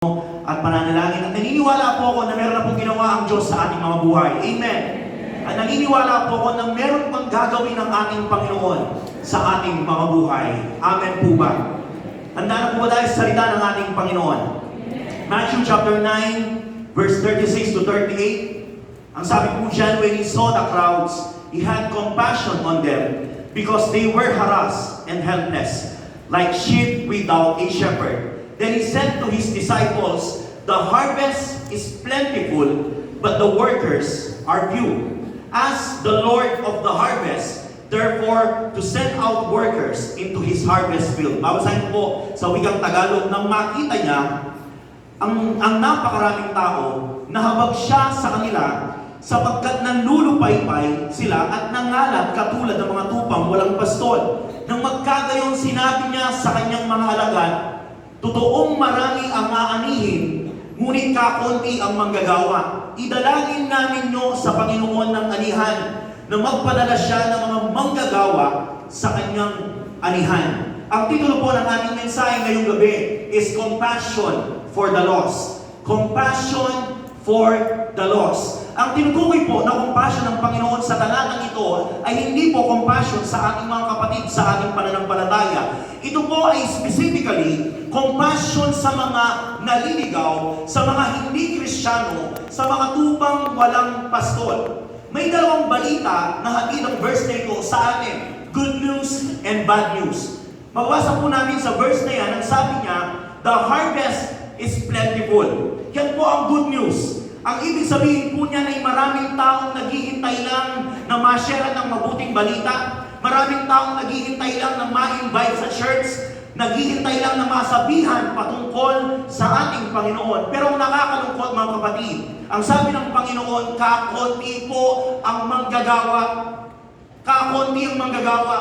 at pananalangin. At naniniwala po ako na meron na pong ginawa ang Diyos sa ating mga buhay. Amen. At naniniwala po ako na meron pang gagawin ng ating Panginoon sa ating mga buhay. Amen po ba? Handa na po ba tayo sa salita ng ating Panginoon? Matthew chapter 9, verse 36 to 38. Ang sabi po dyan, when he saw the crowds, he had compassion on them because they were harassed and helpless, like sheep without a shepherd. Then he said to his disciples, the harvest is plentiful, but the workers are few. Ask the Lord of the harvest, therefore, to send out workers into his harvest field. Babasahin po sa wikang Tagalog, nang makita niya ang napakaraming tao, nahabag siya sa kanila sapagkat nanlulupaypay sila at nangalat katulad ng mga tupang walang pastol. Nang magkagayon sinabi niya sa kanyang mga alagad, totoong marami ang aanihin, ngunit kakunti ang manggagawa. Idalangin namin nyo sa Panginoon ng anihan na magpadala siya ng mga manggagawa sa kanyang anihan. Ang titulo po ng ating mensahe ngayong gabi is Compassion for the Lost. Compassion for the Lost. Ang tinutukoy po na compassion ng Panginoon sa talatang ito ay hindi po compassion sa ating mga kapatid sa ating pananampalataya. Ito po ay specifically compassion sa mga naliligaw, sa mga hindi Kristiyano, sa mga tupang walang pastol. May dalawang balita na hatid ang verse na ito sa atin. Good news and bad news. Mabasa po namin sa verse na yan, ang sabi niya, the harvest is plentiful. Yan po ang good news. Ang ibig sabihin po niya ay maraming taong naghihintay lang na ma-share ng mabuting balita. Maraming taong naghihintay lang na ma-invite sa church. Naghihintay lang na masabihan patungkol sa ating Panginoon. Pero ang nakakalungkot mga kapatid, ang sabi ng Panginoon, kakunti po ang manggagawa. Kakunti ang manggagawa.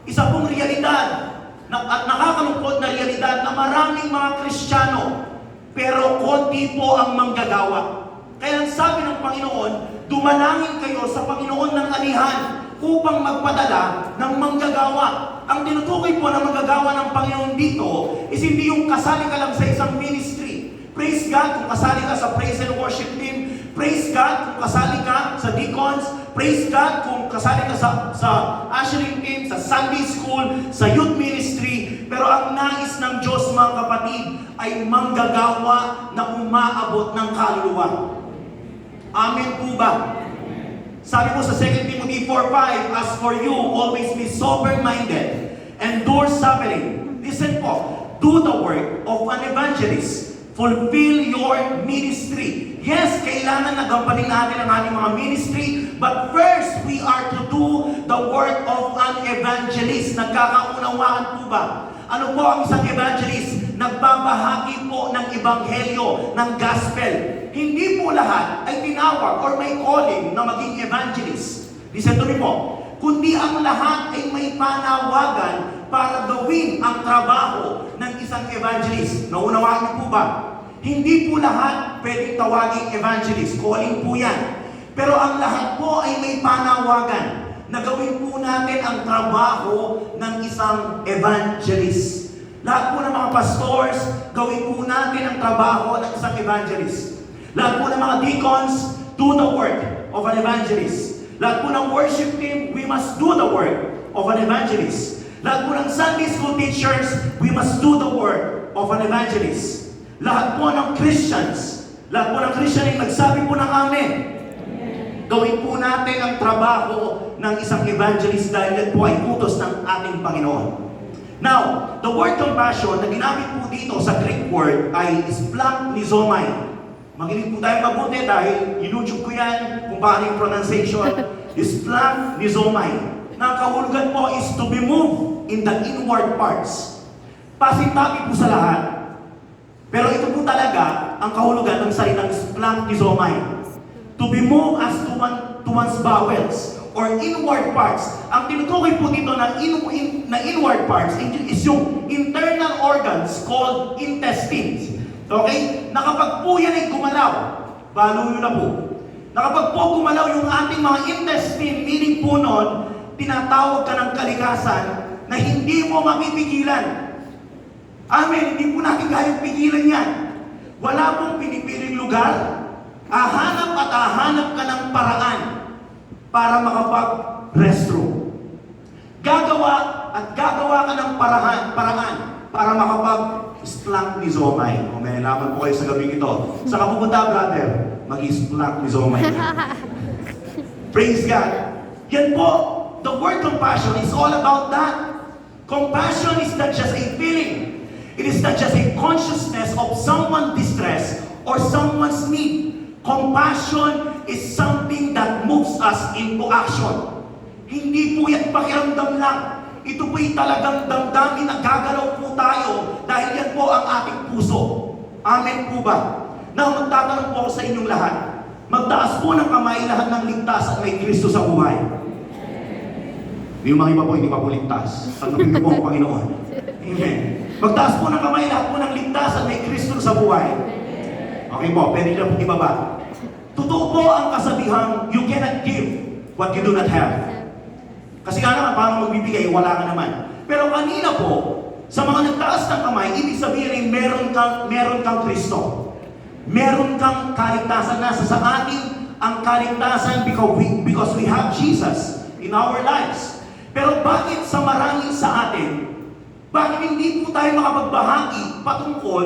Isa pong realidad at nakakalungkot na realidad na maraming mga Kristiyano, pero konti po ang manggagawa. Kaya ang sabi ng Panginoon, dumanangin kayo sa Panginoon ng anihan upang magpadala ng manggagawa. Ang tinutukoy po na manggagawa ng Panginoon dito is hindi yung kasali ka lang sa isang ministry. Praise God kung kasali ka sa praise and worship team. Praise God kung kasali ka sa deacons. Praise God kung kasali ka sa ushering team, sa Sunday school, sa youth ministry. Pero ang nais ng Diyos mga kapatid ay manggagawa na umaabot ng kaluluwa. Amen po ba? Sabi po sa 2 Timothy 4:5, as for you, always be sober-minded, endure suffering. Listen po, do the work of an evangelist. Fulfill your ministry. Yes, kailangan nagampanin natin ang ating mga ministry, but first, we are to do the work of an evangelist. Nagkakaunawaan po ba? Ano po ang isang evangelist? Nagbabahagi po ng ebanghelyo, ng gospel. Hindi po lahat ay tinawag or may calling na maging evangelist. Listen to me po. Kundi ang lahat ay may panawagan para gawin ang trabaho ng isang evangelist. Naunawaan niyo po ba? Hindi po lahat pwedeng tawaging evangelist. Calling po yan. Pero ang lahat po ay may panawagan na gawin po natin ang trabaho ng isang evangelist. Lahat po ng mga pastors, gawin po natin ang trabaho ng isang evangelist. Lahat po ng mga deacons, do the work of an evangelist. Lahat po ng worship team, we must do the work of an evangelist. Lahat po ng Sunday school teachers, we must do the work of an evangelist. Lahat po ng Christians, lahat po ng Christian ay magsabi po ng amen. Gawin po natin ang trabaho ng isang evangelist dahil yan po ay utos ng ating Panginoon. Now, the word compassion na ginamit po dito sa Greek word ay splanchnizomai. Makinig po tayo mabuti dahil YouTube ko yan kung paano yung pronunciation. Splanchnizomai. Na kahulugan po is to be moved in the inward parts. Pasintabi po sa lahat. Pero ito po talaga ang kahulugan ng salitang splanchnizomai. To be moved as to one's bowels or inward parts. Ang tinutukoy po dito na inward parts is yung internal organs called intestines. Okay? Na kapag po yan ay gumalaw, balo yun na po. Na kapag po gumalaw yung ating mga intestine, meaning po nun, tinatawag ka ng kalikasan na hindi mo mapipigilan. Amen. Hindi po natin kayang pigilan yan. Wala pong pinipiling lugar. Hahanap at hahanap ka ng paraan para makapag-restroom. Gagawa at gagawa ka ng paraan para makapag-splanknizomai. O may nalaman po kayo sa gabing ito. Sa kapupunta, brother, mag-splanknizomai na. Praise God. Yan po, the word compassion is all about that. Compassion is not just a feeling. It is not just a consciousness of someone's distress or someone's need. Compassion is something that moves us into action. Hindi po yan pakiramdam lang. Ito po'y talagang damdamin na gagalaw po tayo dahil yan po ang ating puso. Amen po ba? Now, magtatanong po ako sa inyong lahat. Magtaas po ng kamay lahat ng ligtas at may Kristo sa buhay. Yung mga iba po hindi pa po ligtas. Tanggapin niyo po ang Panginoon. Amen. Magtaas po ng kamay lahat po ng ligtas at may Kristo sa buhay. Okay po, pwede lang po ibaba. Totoo po ang kasabihang, you cannot give what you do not have. Kasi nga naman, paano magbibigay, wala ka naman. Pero kanina po, sa mga nagtaas ng kamay, ibig sabihin ay meron kang Kristo. Meron kang kaligtasan. Nasa sa atin ang kaligtasan because we have Jesus in our lives. Pero bakit sa marami sa atin, bakit hindi po tayo makapagbahagi patungkol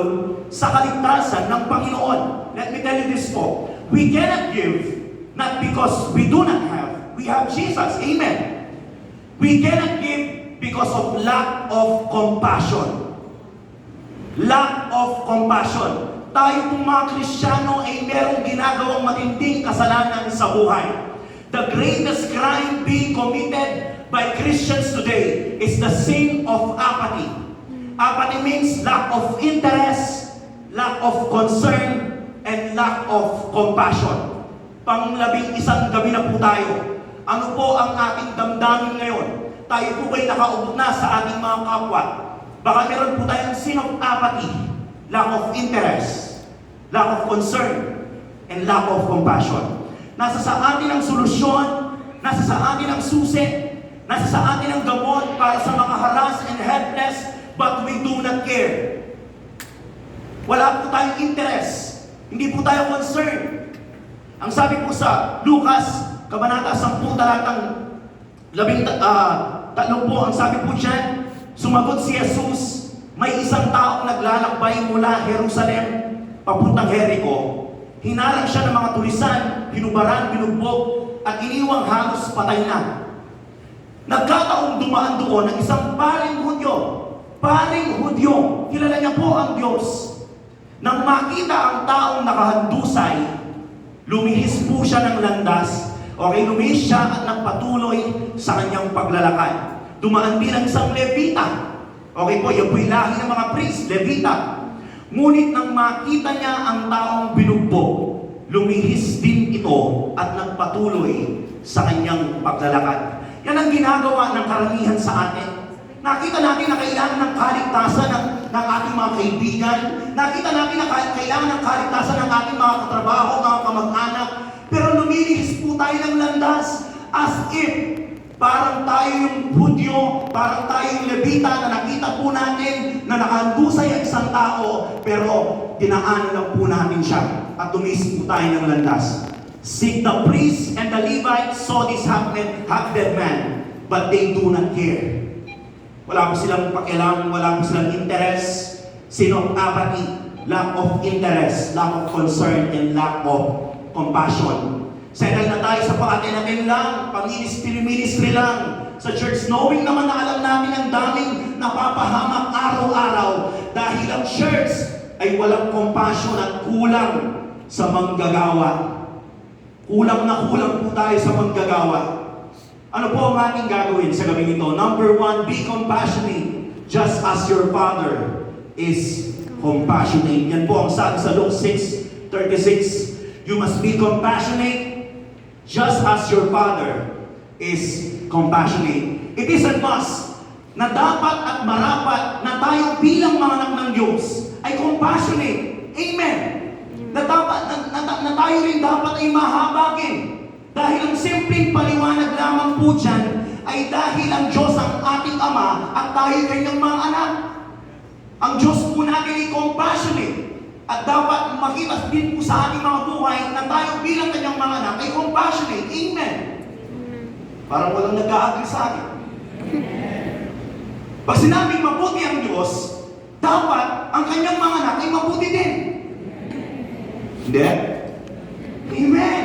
sa kaligtasan ng Panginoon? Let me tell you this po. We cannot give not because we do not have. We have Jesus. Amen. We cannot give because of lack of compassion. Lack of compassion. Tayo pong mga Kristiyano ay merong ginagawang matinding kasalanan sa buhay. The greatest crime being committed by Christians today is the sin of apathy. Apathy means lack of interest, lack of concern, and lack of compassion. Pang-11 gabi na po tayo. Ano po ang ating damdamin ngayon? Tayo po ba'y nakaupo na sa ating mga kapwa? Baka meron po tayong sin of apathy, lack of interest, lack of concern, and lack of compassion. Nasa sa atin ang solusyon, nasa sa atin ang susi, nasa sa atin ang gamot para sa mga harassed and helpless, but we do not care. Wala po tayong interest. Hindi po tayo concerned. Ang sabi po sa Lucas, Kabanata 10, talatang 13 po, ang sabi po dyan, sumagot si Jesus, may isang taong naglalakbay mula Jerusalem, papuntang Jericho. Hinarang siya ng mga tulisan, hinubaran, binugbog, at iniwang halos patay na. Nagkataong dumaan doon ng isang paring Hudyo. Paring Hudyo, kilala niya po ang Diyos. Nang makita ang taong nakahandusay, lumihis po siya ng landas. Okay, lumihis siya at nagpatuloy sa kanyang paglalakad. Dumaan din ang isang Levita. Okay po, yan po'y lahi ng mga priest, Levita. Ngunit nang makita niya ang taong binugbog, lumihis din ito at nagpatuloy sa kanyang paglalakad. Yan ang ginagawa ng karamihan sa atin. Nakita natin na kailangan ng kaligtasan ng ating mga kaibigan. Nakita natin na kailangan ng kaligtasan ng ating mga katrabaho, mga kamag-anak. Pero lumilihis po tayo ng landas as if parang tayo yung Hudyo, parang tayo yung Levita na nakita po natin na nakahandusay ang isang tao, pero dinaanan lang po natin siya at lumihis po tayo ng landas. The priests and the Levites saw this half-dead man, but they do not care. Wala po silang pakialam, wala po silang interest, sin of apathy, lack of interest, lack of concern, and lack of compassion. Settle na tayo sa pang-atin lang, pang-ministry lang sa church, knowing naman na alam namin ang daming napapahamak araw-araw dahil ang church ay walang compassion at kulang sa manggagawa. Kulang na kulang po tayo sa manggagawa. Ano po ang ating gagawin sa gabi nito? Number 1, be compassionate just as your Father is compassionate. Yan po ang sabi sa Luke 6:36. You must be compassionate just as your Father is compassionate. It is a must na dapat at marapat na tayo bilang mga anak ng Diyos ay compassionate. Amen. Na tayo rin dapat ay mahabagin. Dahil ang simpleng paliwanag lamang po dyan ay dahil ang Diyos ang ating Ama at tayo kanyang mga anak. Ang Diyos po natin ay compassionate. At dapat makita din po sa ating mga buhay na tayo bilang kanyang mga anak ay compassionate. Amen. Parang walang nag-a-agree sa akin. Pag sinabing mabuti ang Diyos, dapat ang kanyang mga anak ay mabuti din. Hindi? Amen.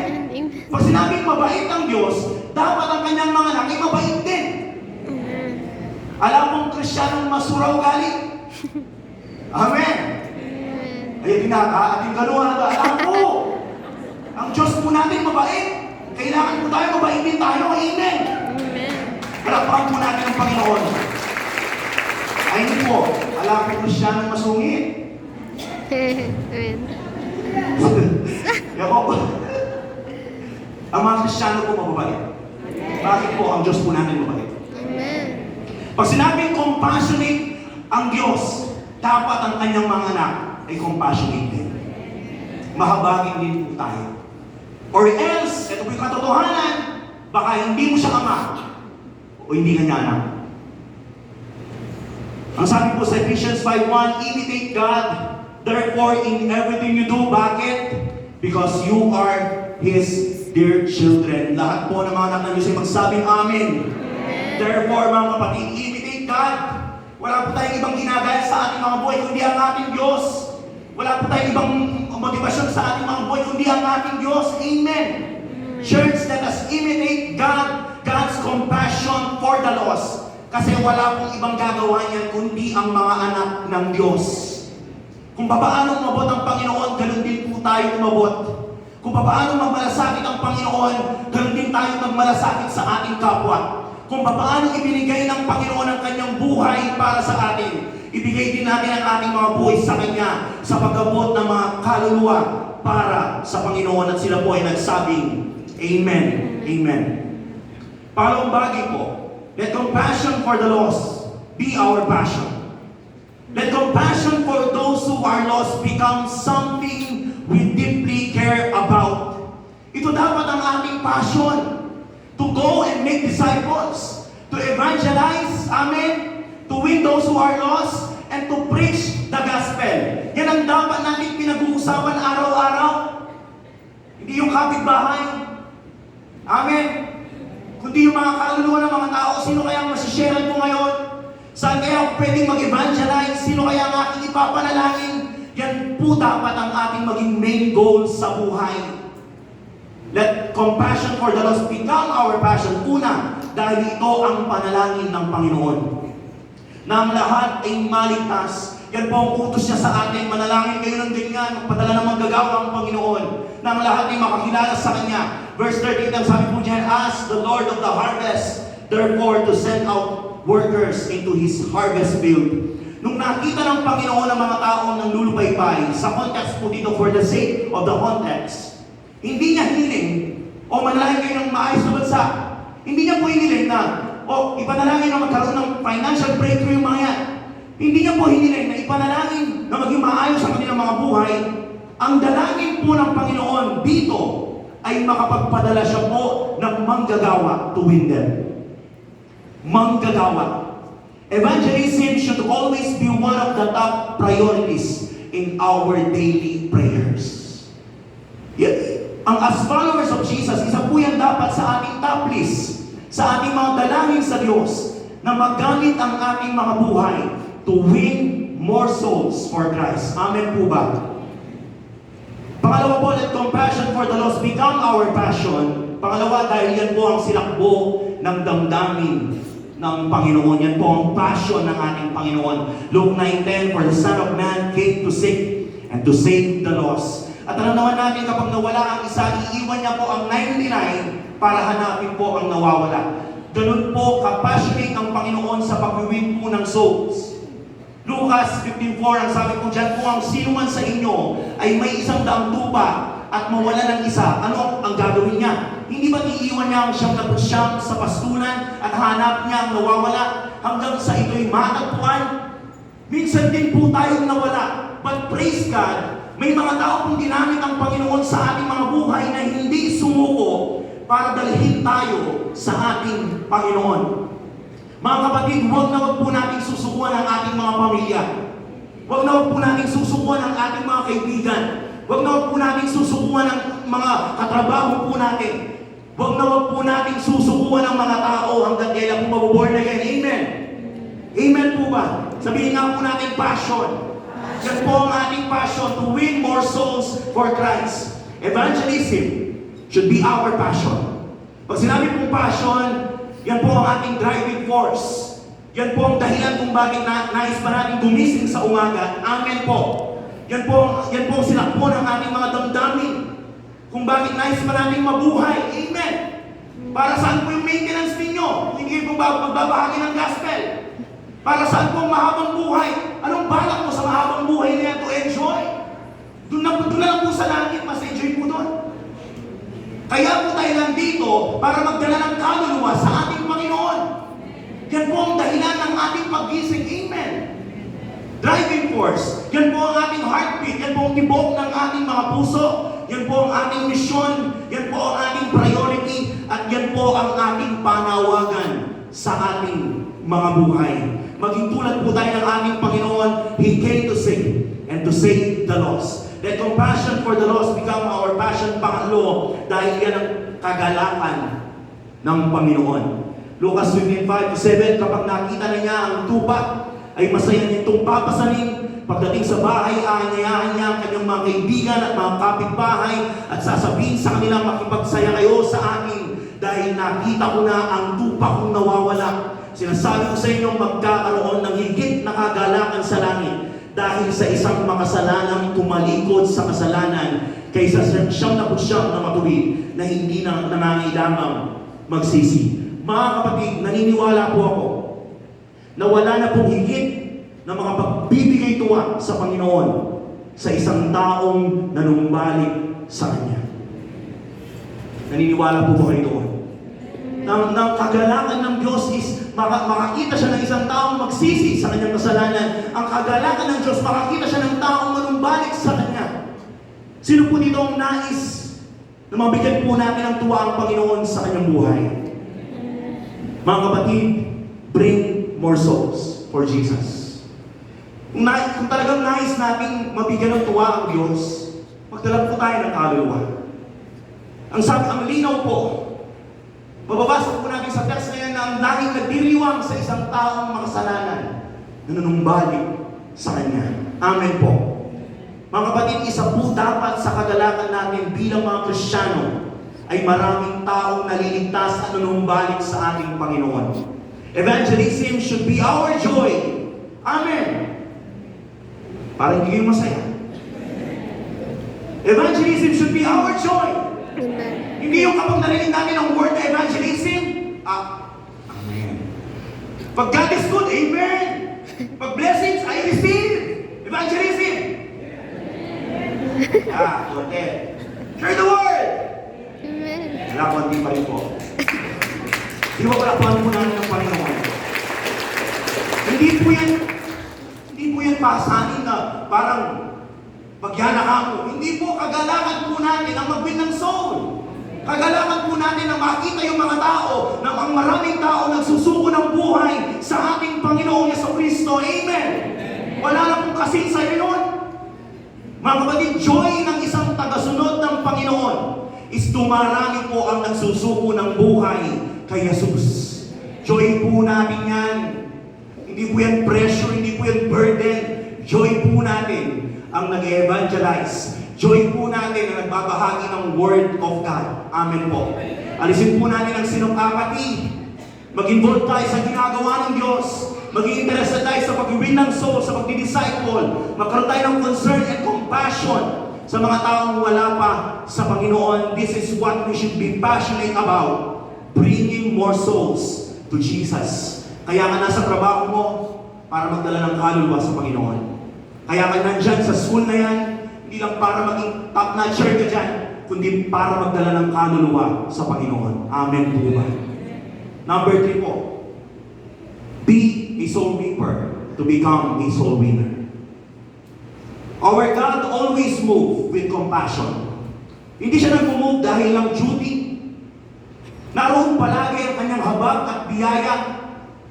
Pag sinabing mabait ang Diyos, dapat ang kanyang mga anak ay mabait din. Alam mong Kristiyanong masura ugali? Amen. Ay, ating galuhan na alam po. Ang Diyos po natin mabait. Kailangan po tayo mabait din tayo. Amen. Palakpakan po natin ang Panginoon. Ay, hindi po. Alam po Kristiyanong masungit. Amen. Yako po. Ang mga Kristiyano po mababait. Bakit po ang Diyos po natin mabait? Amen. Pag sinabing compassionate ang Diyos, dapat ang kanyang mga anak ay compassionate din. Mahabagin din po tayo. Or else, ito po yung katotohanan, baka hindi mo siya ama o hindi kanya anak. Ang sabi po sa Ephesians 5:1, imitate God, therefore in everything you do. Bakit? Because you are His dear children. Lahat po ng mga anak ng Diyos ay magsabing amen. Therefore, mga kapatid, imitate God. Wala po tayong ibang ginagaya sa ating mga buhay, kundi ang ating Diyos. Wala po tayong ibang motivasyon sa ating mga buhay, kundi ang ating Diyos. Amen. Church, let us imitate God, God's compassion for the lost. Kasi wala pong ibang gagawa niyan, kundi ang mga anak ng Diyos. Kung paano umabot ang Panginoon, ganun din po tayo umabot. Kung paano magmalasakit ang Panginoon, ganun din tayo magmalasakit sa ating kapwa. Kung paano ibinigay ng Panginoon ang kanyang buhay para sa atin, ibigay din natin ang ating mga buhay sa Kanya sa pag-abot ng mga kaluluwa para sa Panginoon at sila po ay nagsabing, Amen. Amen. Pangalawang bagay po, let compassion for the lost be our passion. Let compassion for those who are lost become something we deeply care about. Ito dapat ang ating passion. To go and make disciples, to evangelize, amen, to win those who are lost, and to preach the gospel. Yan ang dapat natin pinag-uusapan araw-araw. Hindi yung kapitbahay. Amen. Kundi yung mga kaluluwa ng mga tao, sino kaya ang masisharean ko ngayon? Saan kaya ako pwedeng mag-evangelize? Sino kaya ang aking ipapanalangin? Yan po dapat ang ating maging main goal sa buhay. Let compassion for the lost become our passion. Una, dahil ito ang panalangin ng Panginoon. Na ang lahat ay maligtas. Yan po ang utos niya sa atin. Manalangin kayo ng ganyan. Magpadala ng manggagawa ang Panginoon. Na ang lahat ay makakilala sa Kanya. Verse 13, ang sabi po niya, ask the Lord of the harvest, therefore to send out workers into His harvest field. Nung nakita ng Panginoon ang mga taong nang lulupaybay, sa context po dito, for the sake of the context, hindi niya hiniling, o manalangin kayo ng maayos na bansa. Hindi niya po hiniling na, o ipanalangin na magkaroon ng financial breakthrough yung mga yan. Hindi niya po hiniling na ipanalangin na maging maayos ang kanilang mga buhay. Ang dalangin po ng Panginoon dito ay makapagpadala siya po ng manggagawa to win them. Manggagawa. Evangelism should always be one of the top priorities in our daily prayers. As followers of Jesus, isa po yan dapat sa ating top list, sa ating mga dalangin sa Diyos, na maggamit ang ating mga buhay to win more souls for Christ. Amen po ba? Pangalawa po, let compassion for the lost become our passion. Pangalawa, dahil yan po ang silakbo ng damdamin ng Panginoon. Yan po ang passion ng ating Panginoon. Luke 9:10, for the Son of Man came to seek and to save the lost. At alam naman natin, kapag nawala ang isa, iiwan niya po ang 99 para hanapin po ang nawawala. Ganun po, kapassionate ang Panginoon sa pag-win po ng souls. Lucas 15:4, ang sabi po dyan, kung ang sino man sa inyo ay may 100 tupa at mawala ng isa, ano ang gagawin niya? Hindi ba iiwan niya ang siyam sa pastulan at hanap niya ang nawawala hanggang sa ito'y matagpuan? Minsan din po tayong nawala. But praise God, may mga tao pong ginamit ang Panginoon sa ating mga buhay na hindi sumuko para dalhin tayo sa ating Panginoon. Mga kapatid, huwag na huwag po natin susukuan ang ating mga pamilya. Huwag na huwag po nating susukuan ang ating mga kaibigan. Huwag na huwag po nating susukuan ang mga katrabaho po natin. Huwag na huwag po nating susukuan ang mga tao hanggang kailan po mabuborn again. Amen. Amen po ba? Sabihin nga po natin passion. Yan po ang ating passion to win more souls for Christ. Evangelism should be our passion. Pag sinabi pong passion, yan po ang ating driving force. Yan po ang dahilan kung bakit nais pa natin gumising sa umaga. Amen po. Yan po ang sinakbo ng ating mga damdamin. Kung bakit nais pa natin mabuhay. Amen. Para saan po yung maintenance ninyo? Hindi po magbabahagi ng gospel. Para saan po ang mahabang buhay? Anong balak mo sa mahabang buhay na yan to enjoy? Doon na lang po sa langit, mas enjoy po doon. Kaya po tayo lang dito para magdala ng kaluluwa sa ating Panginoon. Yan po ang dahilan ng ating paggising. Amen. Driving force. Yan po ang ating heartbeat. Yan po ang tibok ng ating mga puso. Yan po ang ating misyon. Yan po ang ating priority. At yan po ang ating panawagan sa ating mga buhay. Maging tulad po tayo ng ating Panginoon. He came to save and to save the lost. Let compassion for the lost become our passion pangatlo dahil yan ang kagalakan ng Panginoon. Lucas 15:5-7, kapag nakita na niya ang tupa, ay masaya niya itong papasanin. Pagdating sa bahay, aanyayahan niya ang kanyang mga kaibigan at mga kapitbahay at sasabihin sa kanila, makipagsaya kayo sa akin dahil nakita ko na ang tupa kong nawawala. Sinasabi ko sa inyo, magkakaroon ng higit na kagalakan sa langit dahil sa isang makasalanang tumalikod sa kasalanan kaysa siyang na matuwid na hindi na nangangailangang magsisi. Mga kapatid, naniniwala po ako na wala na pong higit na mga pagbibigay tuwa sa Panginoon sa isang taong nanumbalik sa Kanya. Naniniwala po ba kayo doon? Ng kagalakan ng Diyos is makakita siya ng isang taong magsisi sa kanyang kasalanan. Ang kagalakan ng Diyos, makakita siya ng taong manumbalik sa Kanya. Sino po dito ang nais na mabigyan po natin ng tuwa ang Panginoon sa kanyang buhay? Mga kapatid, bring more souls for Jesus. Kung talagang nais nating mabigyan ng tuwa ang Diyos, magdala po tayo ng kaluluwa. Ang linaw po, mababasa po natin sa text na yan na ang laging nagdiriwang sa isang taong makasalanan na nanumbalik sa Kanya. Amen po. Mga kapatid, isa po dapat sa kagalakan natin bilang mga Kristiyano ay maraming taong naliligtas at nanumbalik sa ating Panginoon. Evangelism should be our joy. Amen. Para hindi kayo masaya. Evangelism should be our joy. Amen. Hindi yung kapag narinig natin ang word na evangelism, amen. Pag God is good, amen. Pag blessings, I receive. Evangelism. Okay. Share the word. Amen. Wala ko, hindi pa rin po. Di ba palakuan po namin ng Panginoon? Hindi po yan pasanin na parang pagyanak ako. Hindi po, kagalakan po natin ang mag-win ng soul. Kagalakan po natin na makita yung mga tao, na ang maraming tao nagsusuko ng buhay sa ating Panginoong Jesucristo. Amen! Wala na pong kasinsaya yun. Mga kapatid, joy ng isang tagasunod ng Panginoon is dumarami po ang nagsusuko ng buhay kay Jesus. Joy po natin yan. Hindi po yan pressure, hindi po yan burden. Joy po natin ang nag-evangelize. Joy po natin ang nagbabahagi ng Word of God. Amen po. Alisin po natin ang sinupapati. Mag-involve tayo sa ginagawa ng Diyos. Maging interested tayo sa pag-win ng soul, sa pag-disciple. Magkaroon tayo ng concern and compassion sa mga taong wala pa sa Panginoon. This is what we should be passionate about. Bringing more souls to Jesus. Kaya ka nasa trabaho mo para magdala ng kaluluwa sa Panginoon. Kaya ka nandyan sa school na yan, hindi lang para maging top-notcher ka dyan, kundi para magdala ng kaluluwa sa Panginoon. Amen po ba? Number 3 po, be a soul reaper to become a soul winner. Our God always moves with compassion. Hindi siya nag-move dahil lang duty. Naroon palagi ang kanyang habag at biyaya.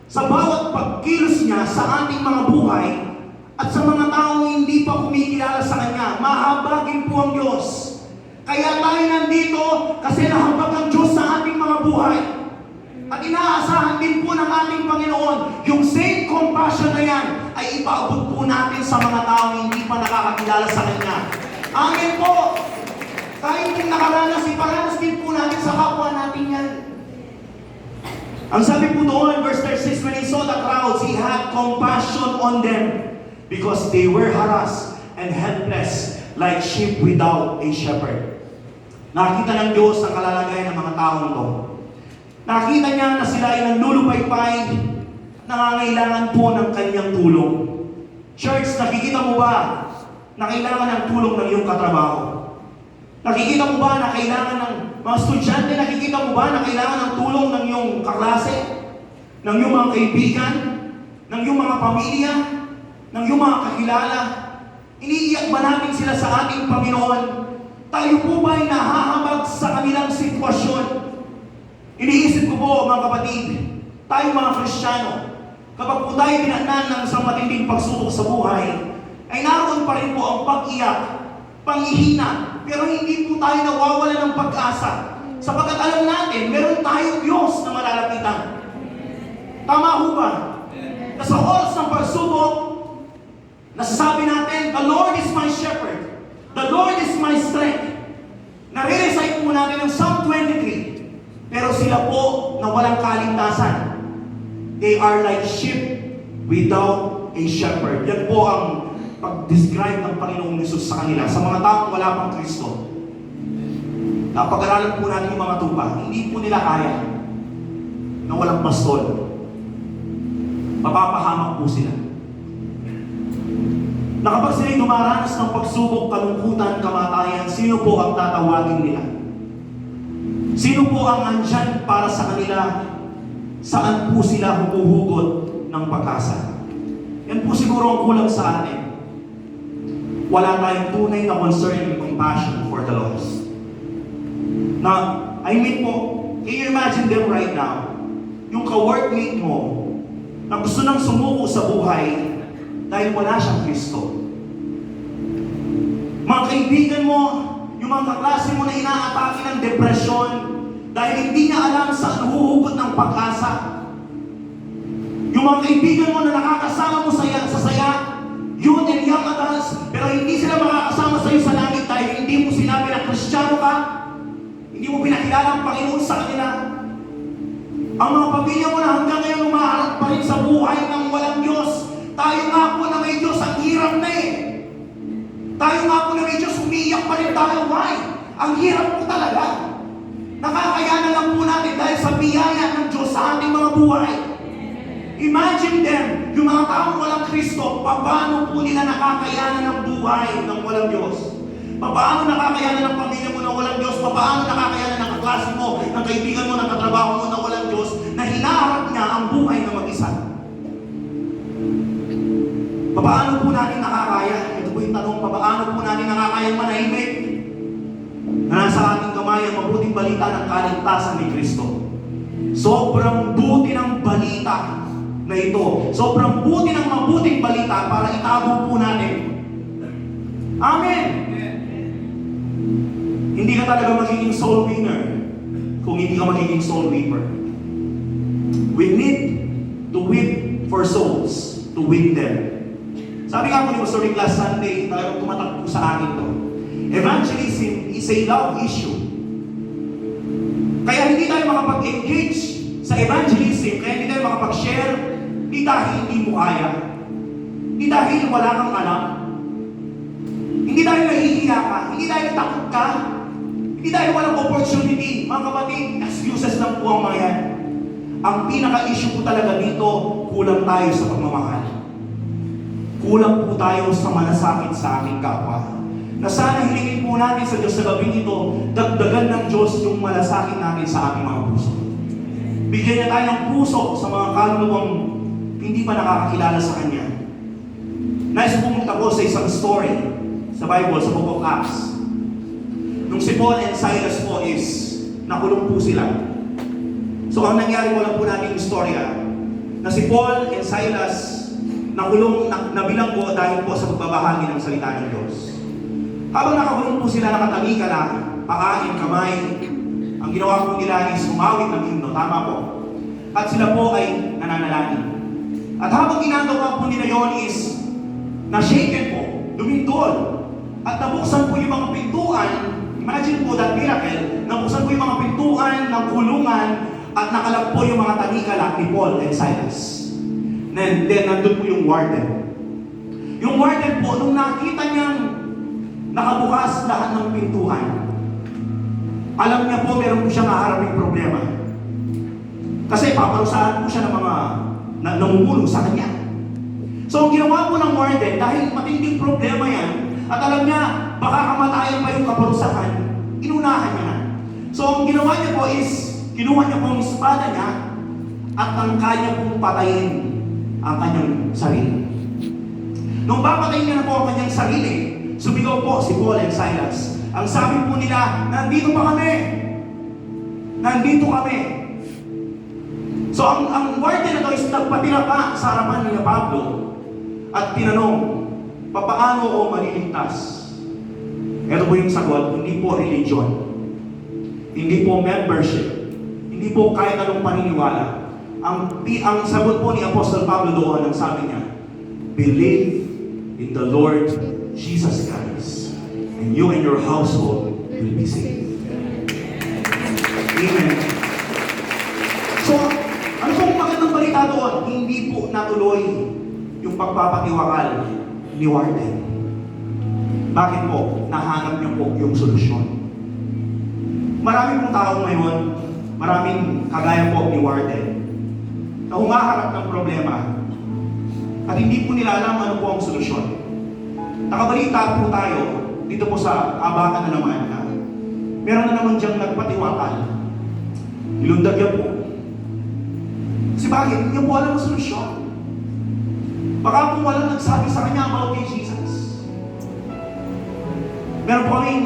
Sa bawat pagkilos niya sa ating mga buhay, At sa mga taong hindi pa kumikilala sa Kanya, mahabagin po ang Diyos. Kaya tayo nandito kasi nahabag ang Diyos sa ating mga buhay. At inaasahan din po ng ating Panginoon, yung same compassion na yan ay ipaabot po natin sa mga taong hindi pa nakakakilala sa Kanya. Amen po! Tayo din nakaranas, iparanas din po natin sa kapwa natin yan. Ang sabi po doon, verse 36, when he saw the crowds, he had compassion on them because they were harassed and helpless like sheep without a shepherd. Nakita ng Diyos ang kalalagayan ng mga taong to. Nakita niya na sila ay nanlulupaypay, nangangailangan po ng kanyang tulong. Church, nakikita mo ba na kailangan ng tulong ng iyong katrabaho? Nakikita mo ba na kailangan ng mga estudyante, nakikita mo ba na kailangan ng tulong ng iyong kaklase, ng iyong mga kaibigan, ng iyong mga pamilya, ng iyong mga kakilala? Iniiyak ba natin sila sa ating Panginoon? Tayo po ba ay nahahabag sa kanilang sitwasyon? Iniisip ko po, mga kapatid, tayo mga Kristiyano, kapag po tayo dinaanan ng isang matinding pagsubok sa buhay, ay naroon pa rin po ang pag-iyak, panghihina, pero hindi po tayo nawawala ng pag-asa. Sapagkat alam natin, meron tayong Diyos na malalapitan. Tama ho ba? Na sa oras ng pagsubok, nasasabi natin, the Lord is my shepherd. The Lord is my strength. Nare-recite po natin ang Psalm 23. Pero sila po na walang kaligtasan. They are like sheep without a shepherd. Yan po ang pag-describe ng Panginoong Hesus sa kanila, sa mga taong wala pang Kristo. Napag-aralan po natin yung mga tupa, hindi po nila kaya na walang pastol. Mapapahamak po sila. Na kapag sila'y dumaranas ng pagsubok, kalungkutan, kamatayan, sino po ang tatawagin nila? Sino po ang andyan para sa kanila? Saan po sila humuhugot ng pag-asa? Yan po siguro ang kulang sa atin. Wala tayong tunay na concern and compassion for the lost. Now, I mean po, can you imagine them right now? Yung ka-workmate mo na gusto nang sumuko sa buhay dahil wala siyang Kristo. Mga kaibigan mo, yung mga kaklase mo na inaatake ng depresyon dahil hindi niya alam saan huhugot ng pag-asa. Yung mga kaibigan mo na nakakasama mo sa saya, youth and young adults, pero hindi sila makakasama sa iyo sa langit dahil hindi mo sinabi na Kristiyano ka, hindi mo pinakilala ang Panginoon sa kanila. Ang mga pamilya mo na hanggang ngayon umaharap pa rin sa buhay ng walang Diyos. Tayo nga po na may Diyos, ang hirap na eh. Tayo nga po na may Diyos, umiiyak pa rin tayo. Why? Ang hirap po talaga. Nakakayanan lang po natin dahil sa biyaya ng Diyos sa ating mga buhay. Imagine them, yung mga taong walang Kristo, paano po nila nakakayanan ng buhay ng walang Diyos? Paano nakakayanan ng pamilya mo na walang Diyos? Paano nakakayanan ng kaklase mo, ng kaibigan mo, ng katrabaho mo na walang Diyos, na hinaharap niya ang buhay na mag-isa? Paano po natin nakakaya? Ito po yung tanong, paano po natin nakakayang manahimik na nasa ating kamay ang mabuting balita ng kaligtasan ni Kristo? Sobrang buti ng balita na ito. Sobrang buti ng mabuting balita para itago po natin. Amen! Hindi ka talaga magiging soul winner kung hindi ka magiging soul weeper. We need to weep for souls, to win them. Sabi nga po ni Pastor Rick last Sunday, talagang tumatak po sa akin to. Evangelism is a love issue. Kaya hindi tayo makapag-engage sa evangelism, kaya hindi tayo makapag-share, hindi dahil hindi mo kaya, hindi dahil wala kang alam, hindi dahil nahihiya ka, hindi dahil takot ka, hindi dahil walang opportunity. Mga kapatid, excuses lang po ang mga yan. Ang pinaka-issue po talaga dito, kulang tayo sa pagmamahal. Kulang po tayo sa malasakit sa ating kapwa. Na sana hilingin po natin sa Diyos sa gabing ito, dagdagan ng Diyos yung malasakit natin sa ating mga puso. Bigyan niya tayo ng puso sa mga kaluluwang hindi pa nakakakilala sa Kanya. Nais pumunta ko sa isang story sa Bible, sa Book of Acts. Nung si Paul and Silas po is nakulong po sila. So ang nangyari, wala po natin yung storya na si Paul and Silas nabilang ko dahil po sa pagbabahagi ng salita ng Diyos. Habang nakakulong po sila, nakatalikala na, pakain, kamay, ang ginawa po nila is umawit ng himno, tama po. At sila po ay nananalangin. At habang ginagawa po nila yon is, na-shaken po, dumindol, at nabuksan po yung mga pintuan. Imagine po that miracle, nabuksan po yung mga pintuan ng kulungan at nakalap po yung mga talikala ni Paul and Silas. Then nandun po yung warden. Yung warden po, nung nakita niyang nakabukas lahat ng pintuan, alam niya po meron po siyang haharaping problema. Kasi paparusahan po siya ng mga namumulong sa kanya. So ang ginawa po ng warden, dahil matinding problema yan, at alam niya, baka kamatayan pa yung kaparusahan, inunahan niya na. So ang ginawa niya po is, kinuha niya po ang espada niya, at ang kanya pong patayin ang kanyang sarili. Nung papatayin niya na po ang kanyang sarili, sumigaw po si Paul and Silas. Ang sabi po nila, nandito pa kami! Nandito kami! So ang warden na to is nagpatira pa sa harapan ni Pablo at tinanong, papaano o maliligtas? Ito po yung sagot, hindi po religion, hindi po membership, hindi po kahit anong paniniwala. Ang sagot po ni Apostle Pablo doon, ang sabi niya, believe in the Lord Jesus Christ, and you and your household will be saved. Amen. So, ano pong magandang balita doon? Hindi po natuloy yung pagpapatiwakal ni warden. Bakit po? Nahanap niyo po yung solusyon. Maraming pong tao ngayon, maraming kagaya po ni warden, na humaharap ng problema at hindi po nila alam ano po ang solusyon. Nakabalita po tayo dito po sa Abakan na naman na meron na naman diyang nagpatiwakal. Ilundag yan po. Kasi bakit? Hindi po alam ang solusyon. Baka po walang nagsabi sa kanya about kay Jesus. Meron po kaming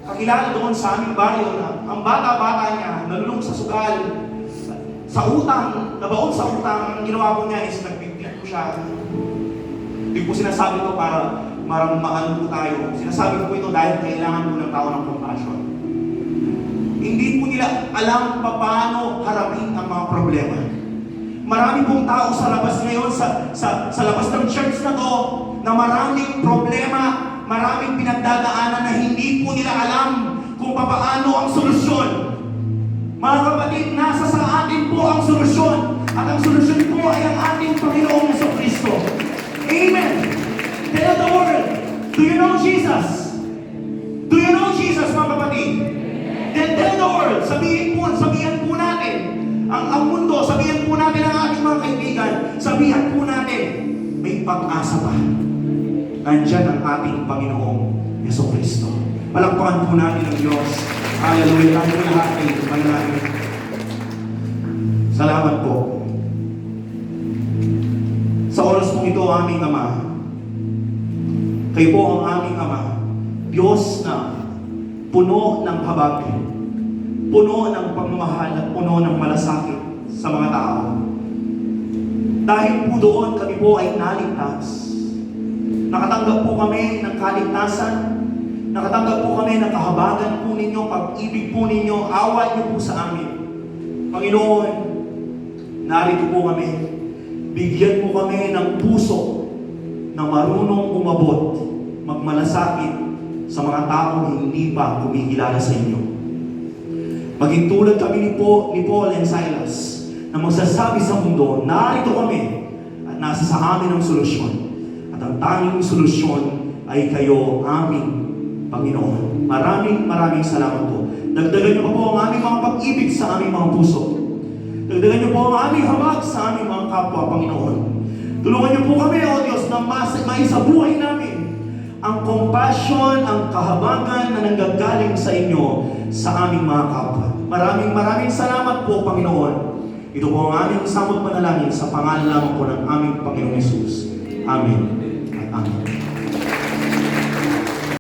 kakilala doon sa aming baryo na ang bata-bata niya nalulong sa sugal, sa utang, nabaon sa utang, ang ginawa po niya is nagpipit po siya. Hindi po sinasabi ko para maano po tayo. Sinasabi ko ito dahil kailangan po ng tao ng compassion. Hindi po nila alam paano harapin ang mga problema. Marami pong tao sa labas ngayon, sa labas ng church na to, na maraming problema, maraming pinagdadaanan na hindi po nila alam kung paano ang solusyon. Mga kapatid, nasa sa atin po ang solusyon. At ang solusyon po ay ang ating Panginoong Jesucristo. Amen! Tell the world, do you know Jesus? Do you know Jesus, mga kapatid? Then tell the world, sabihan po natin, ang mundo, sabihan po natin ang ating mga kaibigan, sabihan po natin, may pag-asa pa. Nandyan ang ating Panginoong Jesucristo. Palakpakan po natin ang Diyos. Hallelujah. Tayo po lahat ay manalangin. Salamat po. Sa oras po ito, aming Ama, kayo po ang aming Ama, Diyos na puno ng habag, puno ng pagmamahal at puno ng malasakit sa mga tao. Dahil po doon kami po ay naligtas. Nakatanggap po kami ng kaligtasan. Nakatanggap po kami ng kahabagan po ninyo, pag-ibig po ninyo, awa niyo po sa amin. Panginoon, narito po kami. Bigyan po kami ng puso na marunong umabot, magmalasakit sa mga taong hindi pa kumikilala sa inyo. Maging tulad kami ni Paul and Silas na magsasabi sa mundo, narito kami at nasa sa amin ang solusyon. At ang tanging solusyon ay kayo, aming Panginoon. Maraming salamat po. Dagdagan niyo po ang aming mga pag-ibig sa aming mga puso. Dagdagan niyo po ang aming habag sa aming mga kapwa, Panginoon. Tulungan niyo po kami, O Diyos, na maisabuhay namin ang compassion, ang kahabagan na nanggagaling sa inyo sa aming mga kapwa. Maraming salamat po, Panginoon. Ito po ang aming samot manalangin sa pangalan lamang po ng aming Panginoong Hesus. Amen at amen.